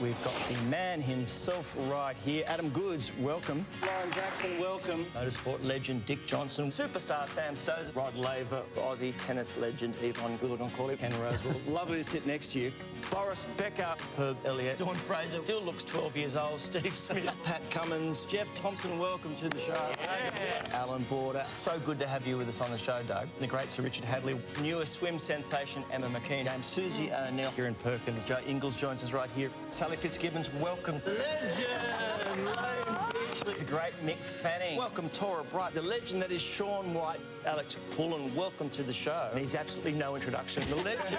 We've got the man himself right here. Adam Goods, welcome. Lauren Jackson, welcome. Motorsport legend Dick Johnson. Superstar Sam Stosur. Rod Laver. Aussie tennis legend Yvonne Goolagong-Cawley. Ken Rosewell. Lovely to sit next to you. Boris Becker. Herb Elliott. Dawn Fraser. Still looks 12 years old. Steve Smith. Pat Cummins. Jeff Thompson, welcome to the show. Yeah. Alan Border. So good to have you with us on the show, Doug. The great Sir Richard Hadley. Newest swim sensation Emma McKean. James Susie O'Neill. Kieran Perkins. Joe Ingles joins us right here. Sally Fitzgibbons, welcome. Legend! Lane Beachley. The great Mick Fanning. Welcome, Tora Bright. The legend that is Sean White. Alex Pullen, welcome to the show. Needs absolutely no introduction. The legend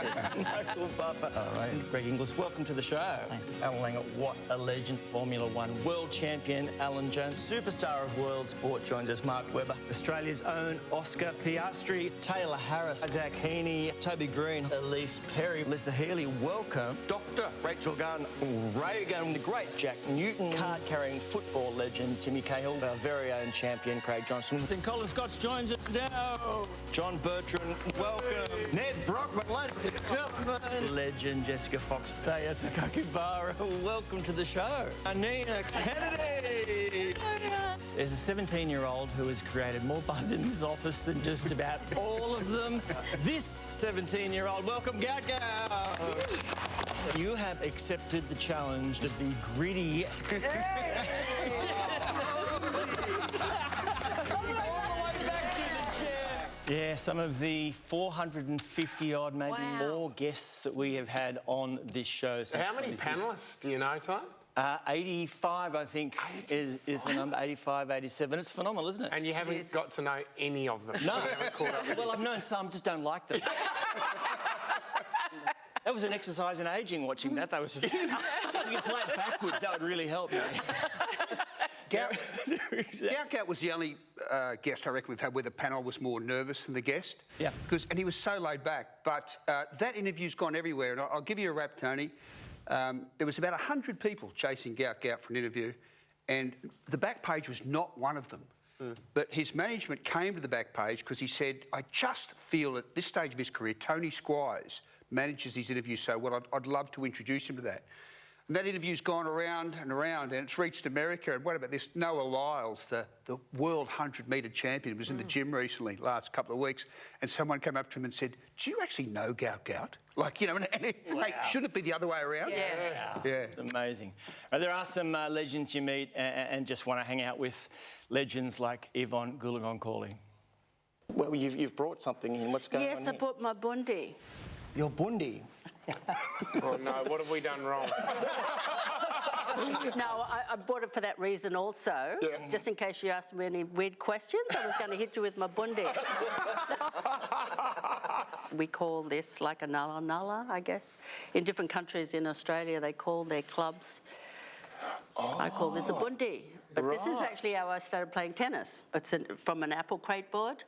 is Michael Buffer. All right. Greg Inglis, welcome to the show. Thanks. Alan Langer, what a legend. Formula One world champion Alan Jones. Superstar of world sport joins us. Mark Webber. Australia's own Oscar Piastri. Taylor Harris. Isaac Heaney. Toby Green. Elise Perry. Lisa Healy, welcome. Dr. Rachel Gunn. Reagan. The great Jack Newton. Card-carrying football legend Timmy Cahill. Our very own champion Craig Johnson. St. Colin Scotts joins us now. John Bertrand, welcome. Ned Brockman, ladies and gentlemen. Legend Jessica Fox. Saya Sakakibara, welcome to the show. Anina Kennedy. There's a 17-year-old who has created more buzz in this office than just about all of them. This 17-year-old, welcome Gout Gout. You have accepted the challenge of the gritty... Yeah, some of the 450-odd, maybe more guests that we have had on this show. How many panellists do you know, Tom? 85, I think, is the number. 85, 87. It's phenomenal, isn't it? And you haven't got to know any of them? No. Well, I've known some, just don't like them. That was an exercise in ageing, watching that. That was... If you could play it backwards, that would really help me. Gout was the only guest I reckon we've had where the panel was more nervous than the guest. Yeah. And he was so laid back. But that interview's gone everywhere. And I'll give you a rap, Tony. There was about 100 people chasing Gout for an interview. And the back page was not one of them. But his management came to the back page because he said, I just feel at this stage of his career, Tony Squires manages these interviews so well, I'd love to introduce him to that. And that interview's gone around and around, and it's reached America. And what about this? Noah Lyles, the world 100-metre champion, was in the gym recently, last couple of weeks, and someone came up to him and said, do you actually know Gout? Like, you know, hey, shouldn't it be the other way around? Yeah. It's amazing. There are some legends you meet and just want to hang out with, legends like Yvonne Goolagong-Cawley. Well, you've brought something in. What's going on Yes, I brought my bundi. Your bundi? Oh, no, what have we done wrong? No, I bought it for that reason also. Yeah. Just in case you asked me any weird questions, I was going to hit you with my bundi. We call this like a nulla nulla, I guess. In different countries in Australia, they call their clubs. I call this a bundi. But this is actually how I started playing tennis. It's from an apple crate board.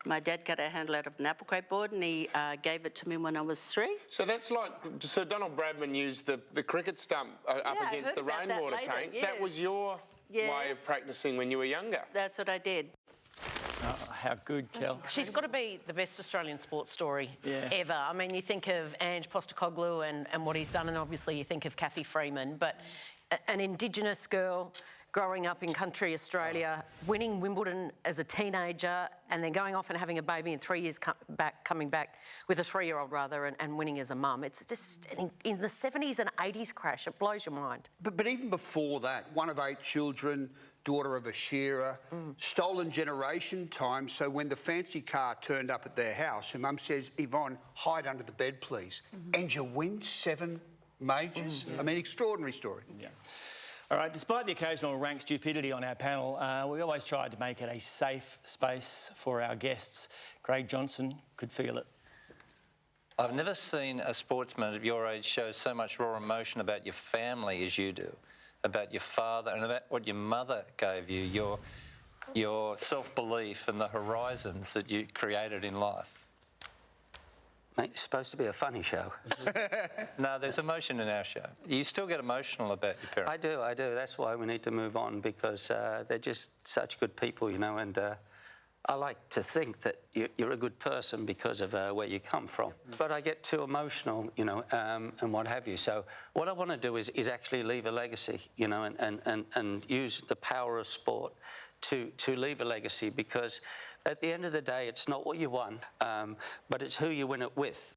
My dad got a handle out of an apple crate board and he gave it to me when I was 3. So that's like Sir Donald Bradman used the cricket stump up against the rainwater tank. Yes. That was your way of practising when you were younger. That's what I did. Oh, how good, Kel. She's got to be the best Australian sports story ever. I mean, you think of Ange Postecoglou and what he's done, and obviously you think of Kathy Freeman, but an Indigenous girl growing up in country Australia, winning Wimbledon as a teenager and then going off and having a baby in 3 years coming back with a 3-year-old rather and winning as a mum. It's just in the 70s and 80s crash. It blows your mind. But even before that, one of 8 children, daughter of a shearer, stolen generation time, so when the fancy car turned up at their house, her mum says, Yvonne, hide under the bed, please. And you win 7 majors? I mean, extraordinary story. Yeah. All right, despite the occasional rank stupidity on our panel, we always tried to make it a safe space for our guests. Craig Johnson could feel it. I've never seen a sportsman of your age show so much raw emotion about your family as you do, about your father and about what your mother gave you, your self-belief and the horizons that you created in life. Mate, it's supposed to be a funny show. No, there's emotion in our show. You still get emotional about your parents. I do. That's why we need to move on, because they're just such good people, you know, and I like to think that you're a good person because of where you come from. But I get too emotional, you know, and what have you. So what I want to do is actually leave a legacy, you know, and use the power of sport to leave a legacy, because at the end of the day, it's not what you won, but it's who you win it with.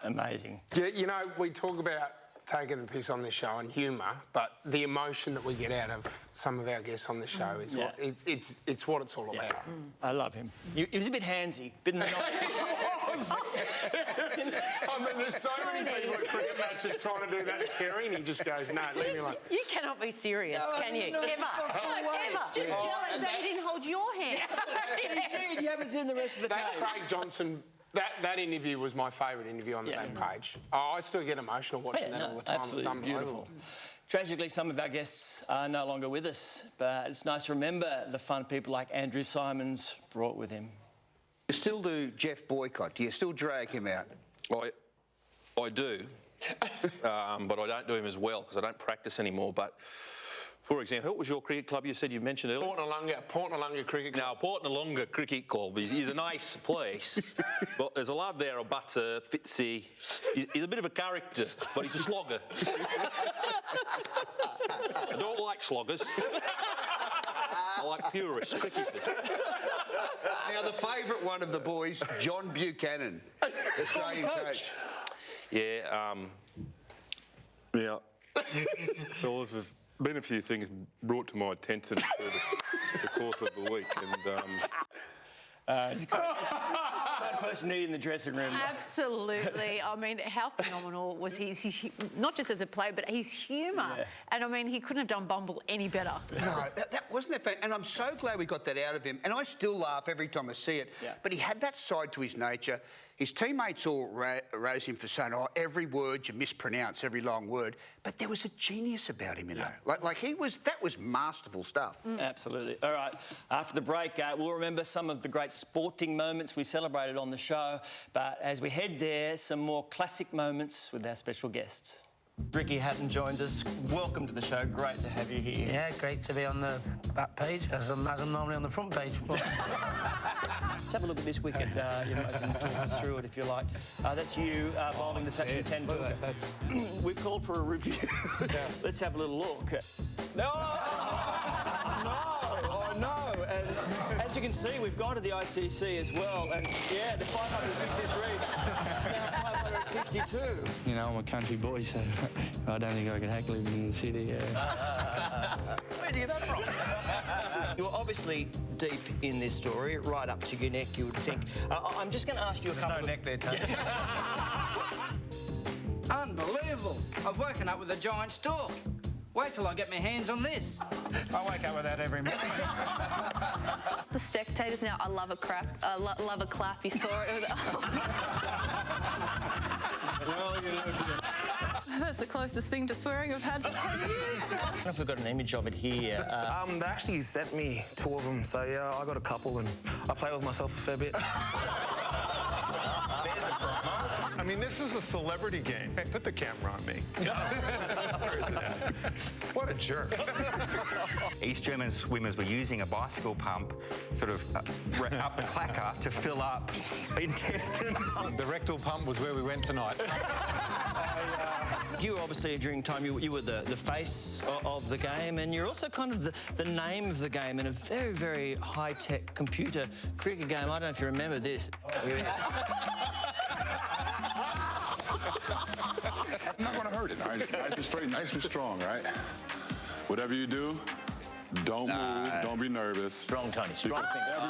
Amazing. Yeah, you know, we talk about taking the piss on this show and humour, but the emotion that we get out of some of our guests on the show is what it's what it's all about. I love him. He was a bit handsy, bit in the night. I mean, there's so many people at cricket matches trying to do that to Kerry, and he just goes, no, leave me alone. You cannot be serious, can you? no, Ever. it's Just jealous that he didn't hold your hand. Indeed, you haven't seen the rest of the That tape. Craig Johnson, that interview was my favourite interview on the back page. Oh, I still get emotional watching that all the time. Absolutely It's unbelievable. beautiful. Tragically, some of our guests are no longer with us, but it's nice to remember the fun people like Andrew Symonds brought with him. You still do Jeff Boycott? Do you still drag him out? I do, but I don't do him as well because I don't practice anymore. But, for example, what was your cricket club you said you mentioned earlier? Port Nalunga Cricket Club. Now, Port Nalunga Cricket Club is a nice place, but there's a lad there, a batter, Fitzy. He's a bit of a character, but he's a slogger. I don't like sloggers. I like purists, cricketers. Now, the favourite one of the boys, John Buchanan, Australian coach. Yeah, well, there's been a few things brought to my attention through the course of the week, and He's a great person to need in the dressing room. Absolutely. I mean, how phenomenal was he? Not just as a player, but his humour. Yeah. And I mean, he couldn't have done Bumble any better. No, that wasn't that fan. And I'm so glad we got that out of him. And I still laugh every time I see it. Yeah. But he had that side to his nature. His teammates all rose him for saying, oh, every word you mispronounce, every long word. But there was a genius about him, you know. Like that was masterful stuff. Absolutely. All right, after the break, we'll remember some of the great sporting moments we celebrated on the show. But as we head there, some more classic moments with our special guests. Ricky Hatton joins us. Welcome to the show. Great to have you here. Yeah, great to be on the back page, as I'm normally on the front page. Let's have a look at this wicket. You know, and talk us through it if you like. That's you bowling to Sachin Tendulkar. We've called for a review. Let's have a little look. No! Oh, no! And as you can see, we've gone to the ICC as well. And yeah, the 506 reads now 562. You know, I'm a country boy, so I don't think I could hack living in the city. Where do you get that from? You're obviously deep in this story, right up to your neck, you would think. I'm just going to ask you a couple of... neck there, Tony. Unbelievable. I've woken up with a giant stork. Wait till I get my hands on this. I wake up with that every morning. The spectators now, I love a clap. You saw it. Well, you know... That's the closest thing to swearing I've had for 10 years. I don't know if we've got an image of it here. They actually sent me 2 of them, so yeah, I got a couple and I play with myself a fair bit. I mean, this is a celebrity game. Hey, put the camera on me. What a jerk. East German swimmers were using a bicycle pump, sort of up the clacker to fill up intestines. The rectal pump was where we went tonight. You obviously, during time, you were the face of the game, and you're also kind of the name of the game in a very, very high-tech computer cricket game. I don't know if you remember this. I'm not going to hurt it. Nice and straight, nice and strong, right? Whatever you do, don't move, don't be nervous. Strong, Tony. Strong fingers.